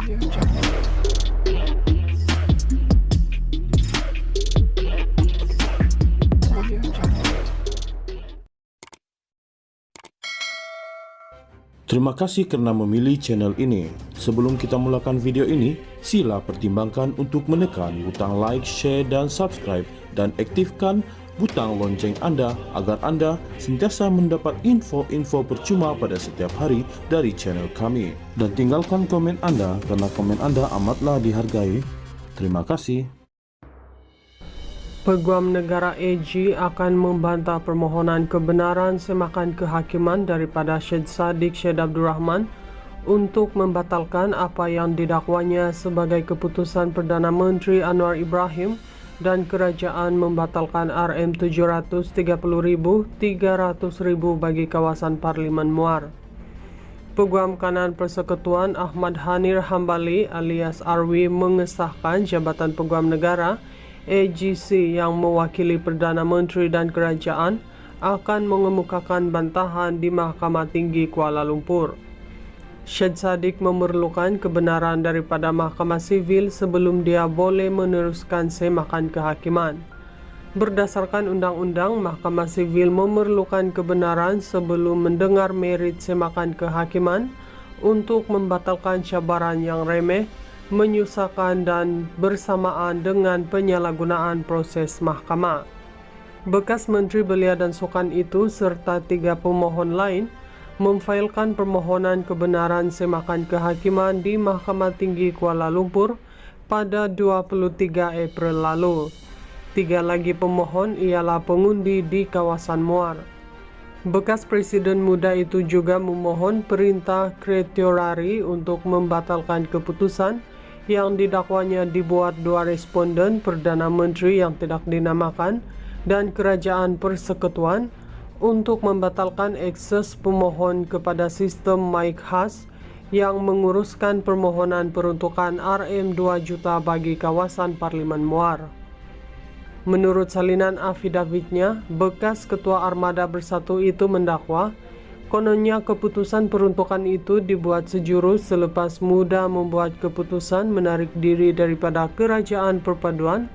Terima kasih karena memilih channel ini. Sebelum kita mulakan video ini, sila pertimbangkan untuk menekan butang like, share, dan subscribe, dan aktifkan butang lonceng Anda agar Anda sentiasa mendapat info-info percuma pada setiap hari dari channel kami. Dan tinggalkan komen Anda karena komen Anda amatlah dihargai. Terima kasih. Peguam Negara AG akan membantah permohonan kebenaran semakan kehakiman daripada Syed Saddiq Syed Abdul Rahman untuk membatalkan apa yang didakwanya sebagai keputusan Perdana Menteri Anwar Ibrahim dan kerajaan membatalkan RM730,000 300,000 bagi kawasan Parlimen Muar. Peguam Kanan Persekutuan Ahmad Hanir Hambali alias Arwi mengesahkan Jabatan Peguam Negara AGC yang mewakili Perdana Menteri dan kerajaan akan mengemukakan bantahan di Mahkamah Tinggi Kuala Lumpur. Syed Saddiq memerlukan kebenaran daripada Mahkamah Sivil sebelum dia boleh meneruskan semakan kehakiman. Berdasarkan undang-undang, Mahkamah Sivil memerlukan kebenaran sebelum mendengar merit semakan kehakiman untuk membatalkan cabaran yang remeh, menyusahkan dan bersamaan dengan penyalahgunaan proses mahkamah. Bekas Menteri Belia dan Sukan itu serta 3 pemohon lain memfailkan permohonan kebenaran semakan kehakiman di Mahkamah Tinggi Kuala Lumpur pada 23 April lalu. 3 lagi pemohon ialah pengundi di kawasan Muar. Bekas Presiden muda itu juga memohon perintah Kreatorari untuk membatalkan keputusan yang didakwanya dibuat 2 responden Perdana Menteri yang tidak dinamakan dan Kerajaan Persekutuan untuk membatalkan akses pemohon kepada sistem mic khas yang menguruskan permohonan peruntukan RM2 juta bagi kawasan Parlimen Muar. Menurut salinan afidavitnya, bekas Ketua Armada Bersatu itu mendakwa kononnya keputusan peruntukan itu dibuat sejurus selepas muda membuat keputusan menarik diri daripada Kerajaan Perpaduan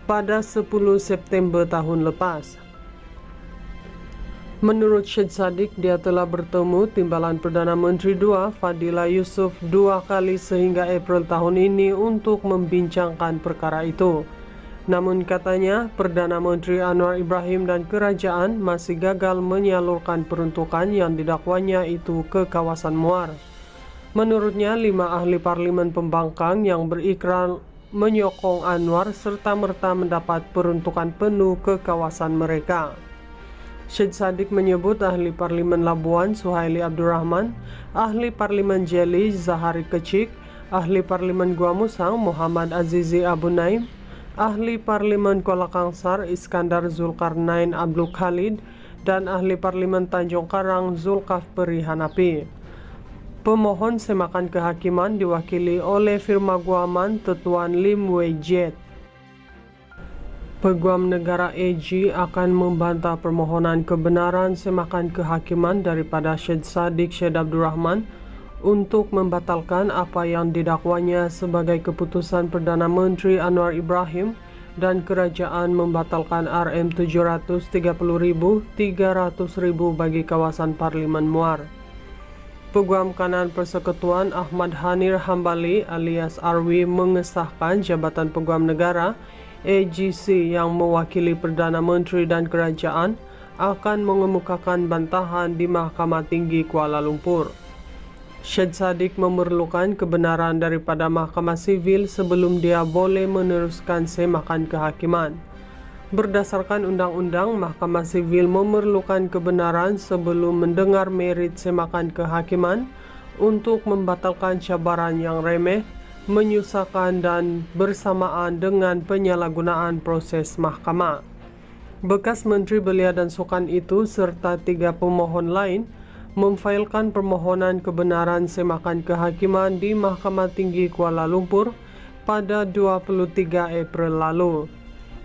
pada 10 September tahun lepas. Menurut Syed Saddiq, dia telah bertemu Timbalan Perdana Menteri II Fadila Yusof 2 kali sehingga April tahun ini untuk membincangkan perkara itu. Namun katanya, Perdana Menteri Anwar Ibrahim dan kerajaan masih gagal menyalurkan peruntukan yang didakwanya itu ke kawasan Muar. Menurutnya, 5 ahli parlimen pembangkang yang berikrar menyokong Anwar serta-merta mendapat peruntukan penuh ke kawasan mereka. Syed Saddiq menyebut ahli parlimen Labuan Suhaili Abdul Rahman, ahli parlimen Jeli Zahari Kecik, ahli parlimen Gua Musang Muhammad Azizi Abu Naim, ahli parlimen Kuala Kangsar Iskandar Zulkarnain Abdul Khalid, dan ahli parlimen Tanjung Karang Zulkafli Hanapi. Pemohon semakan kehakiman diwakili oleh firma guaman Tetuan Lim Wei Jet. Peguam Negara AG akan membantah permohonan kebenaran semakan kehakiman daripada Syed Saddiq Syed Abdul Rahman untuk membatalkan apa yang didakwanya sebagai keputusan Perdana Menteri Anwar Ibrahim dan kerajaan membatalkan RM730,000 300,000 bagi kawasan Parlimen Muar. Peguam Kanan Persekutuan Ahmad Hanir Hambali alias Arwi mengesahkan Jabatan Peguam Negara AGC yang mewakili Perdana Menteri dan kerajaan akan mengemukakan bantahan di Mahkamah Tinggi Kuala Lumpur. Syed Saddiq memerlukan kebenaran daripada Mahkamah Sivil sebelum dia boleh meneruskan semakan kehakiman. Berdasarkan undang-undang, Mahkamah Sivil memerlukan kebenaran sebelum mendengar merit semakan kehakiman untuk membatalkan cabaran yang remeh, menyusahkan dan bersamaan dengan penyalahgunaan proses mahkamah. Bekas Menteri Belia dan Sukan itu serta 3 pemohon lain memfailkan permohonan kebenaran semakan kehakiman di Mahkamah Tinggi Kuala Lumpur pada 23 April lalu.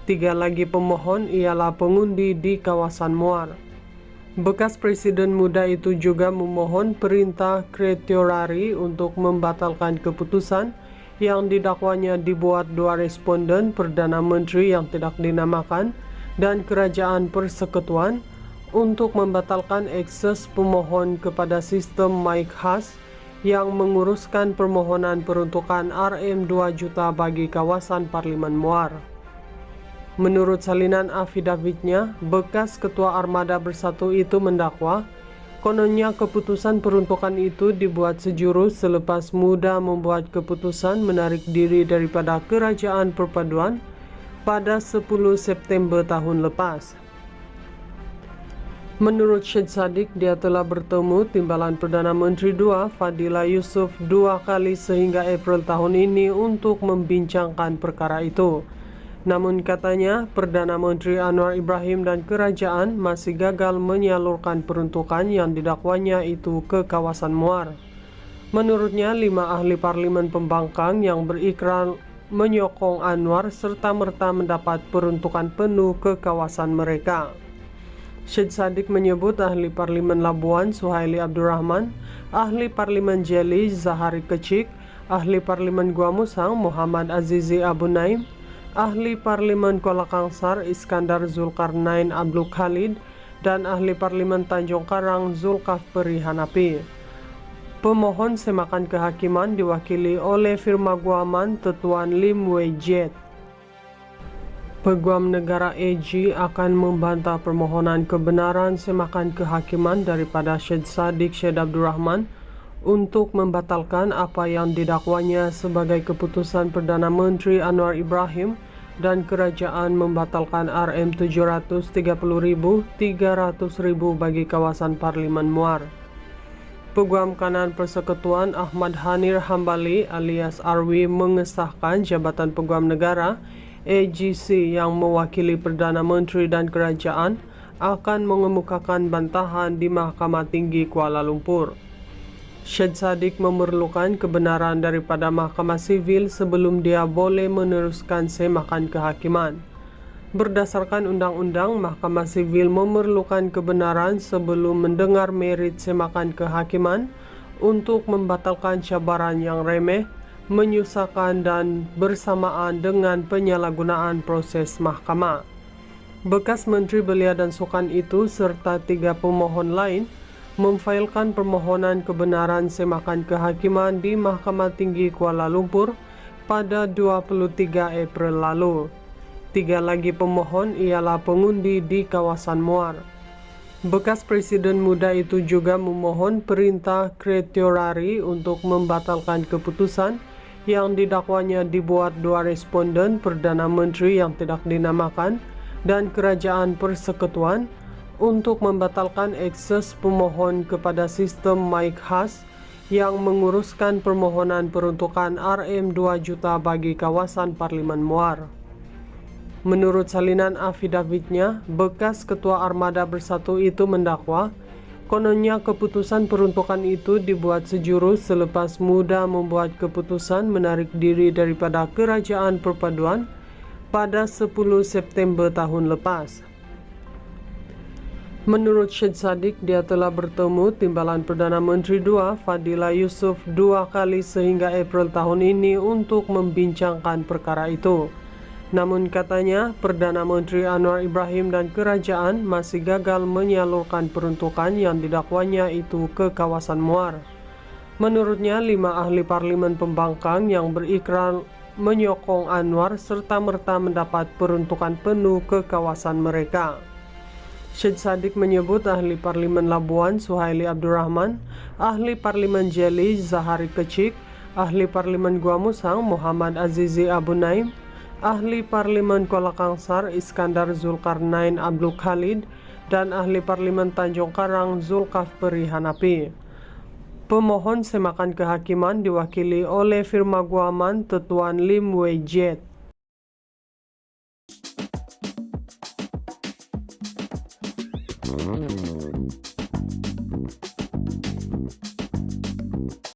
3 lagi pemohon ialah pengundi di kawasan Muar. Bekas presiden muda itu juga memohon perintah Kretiorari untuk membatalkan keputusan yang didakwanya dibuat dua responden Perdana Menteri yang tidak dinamakan dan Kerajaan Persekutuan untuk membatalkan akses pemohon kepada sistem mic khas yang menguruskan permohonan peruntukan RM 2 juta bagi kawasan Parlimen Muar. Menurut salinan afidavitnya, bekas Ketua Armada Bersatu itu mendakwa, kononnya keputusan peruntukan itu dibuat sejurus selepas Muda membuat keputusan menarik diri daripada Kerajaan Perpaduan pada 10 September tahun lepas. Menurut Syed Saddiq, dia telah bertemu Timbalan Perdana Menteri II, Fadila Yusuf, 2 kali sehingga April tahun ini untuk membincangkan perkara itu. Namun katanya, Perdana Menteri Anwar Ibrahim dan kerajaan masih gagal menyalurkan peruntukan yang didakwanya itu ke kawasan Muar. Menurutnya, 5 ahli parlimen pembangkang yang berikrar menyokong Anwar serta-merta mendapat peruntukan penuh ke kawasan mereka. Syed Saddiq menyebut ahli parlimen Labuan Suhaili Abdurrahman, ahli parlimen Jeli Zahari Kecik, ahli parlimen Gua Musang Muhammad Azizi Abu Naim, ahli parlimen Kuala Kangsar Iskandar Zulkarnain Abdul Khalid, dan ahli parlimen Tanjung Karang Zulkafli Hanapi. Pemohon semakan kehakiman diwakili oleh firma guaman Tetuan Lim Wei Jet. Peguam negara AG akan membantah permohonan kebenaran semakan kehakiman daripada Syed Saddiq Syed Abdurrahman untuk membatalkan apa yang didakwanya sebagai keputusan Perdana Menteri Anwar Ibrahim dan kerajaan membatalkan RM 730,000 300,000 bagi kawasan Parlimen Muar. Peguam kanan Persekutuan Ahmad Hanir Hambali alias Arwi mengesahkan Jabatan Peguam Negara AGC yang mewakili Perdana Menteri dan kerajaan akan mengemukakan bantahan di Mahkamah Tinggi Kuala Lumpur. Syed Saddiq memerlukan kebenaran daripada Mahkamah Sivil sebelum dia boleh meneruskan semakan kehakiman. Berdasarkan undang-undang, Mahkamah Sivil memerlukan kebenaran sebelum mendengar merit semakan kehakiman untuk membatalkan cabaran yang remeh, menyusahkan dan bersamaan dengan penyalahgunaan proses mahkamah. Bekas Menteri Belia dan Sukan itu serta 3 pemohon lain memfailkan permohonan kebenaran semakan kehakiman di Mahkamah Tinggi Kuala Lumpur pada 23 April lalu. 3 lagi pemohon ialah pengundi di kawasan Muar. Bekas Presiden muda itu juga memohon perintah Kretiorari untuk membatalkan keputusan yang didakwanya dibuat 2 responden Perdana Menteri yang tidak dinamakan dan Kerajaan Persekutuan untuk membatalkan akses pemohon kepada sistem mic khas yang menguruskan permohonan peruntukan RM 2 juta bagi kawasan Parlimen Muar. Menurut salinan afidavitnya, bekas Ketua Armada Bersatu itu mendakwa, kononnya keputusan peruntukan itu dibuat sejurus selepas Muda membuat keputusan menarik diri daripada Kerajaan Perpaduan pada 10 September tahun lepas. Menurut Syed Saddiq, dia telah bertemu Timbalan Perdana Menteri II, Fadila Yusuf, 2 kali sehingga April tahun ini untuk membincangkan perkara itu. Namun katanya, Perdana Menteri Anwar Ibrahim dan kerajaan masih gagal menyalurkan peruntukan yang didakwanya itu ke kawasan Muar. Menurutnya, 5 ahli parlimen pembangkang yang berikrar menyokong Anwar serta-merta mendapat peruntukan penuh ke kawasan mereka. Syed Saddiq menyebut ahli parlimen Labuan Suhaili Abdurrahman, ahli parlimen Jeli Zahari Kecik, ahli parlimen Gua Musang Muhammad Azizi Abu Naim, ahli parlimen Kuala Kangsar Iskandar Zulkarnain Abdul Khalid, dan ahli parlimen Tanjung Karang Zulkafli Hanapi. Pemohon semakan kehakiman diwakili oleh firma guaman Tetuan Lim Wei Jet.